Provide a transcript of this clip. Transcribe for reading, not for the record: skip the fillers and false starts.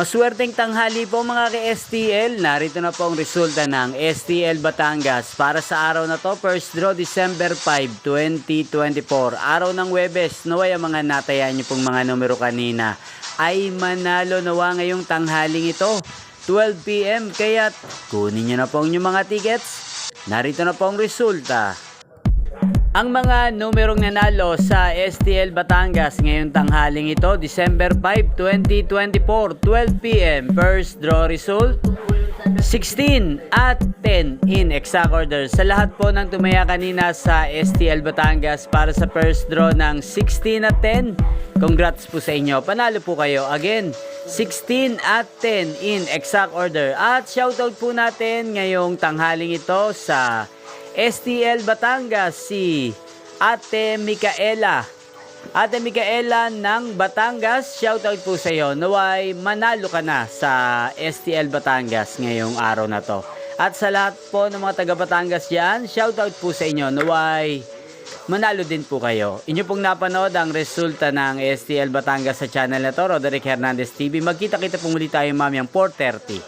Maswerteng tanghali po mga ka-STL. Narito na po ang resulta ng STL Batangas para sa araw na to. First draw December 5, 2024. Araw ng Huwebes. Naway ang mga natayaan nyo pong mga numero kanina ay manalo nawa ngayong tanghaling ito. 12 PM. Kaya't kunin nyo na po ang inyong mga tickets. Narito na po ang resulta. Ang mga numerong nanalo sa STL Batangas ngayong tanghaling ito, December 5, 2024, 12 PM. First draw result, 16 at 10 in exact order. Sa lahat po ng tumaya kanina sa STL Batangas para sa first draw ng 16 at 10, congrats po sa inyo. Panalo po kayo. Again, 16 at 10 in exact order. At shoutout po natin ngayong tanghaling ito sa STL Batangas si Ate Micaela. Ate Micaela ng Batangas, shoutout po sa iyo. Naway manalo ka na sa STL Batangas ngayong araw na to. At sa lahat po ng mga taga Batangas dyan, shoutout po sa inyo. Naway manalo din po kayo. Inyo pong napanood ang resulta ng STL Batangas sa channel na to, Roderick Hernandez TV. Magkita-kita po muli tayo mamayang 4:30.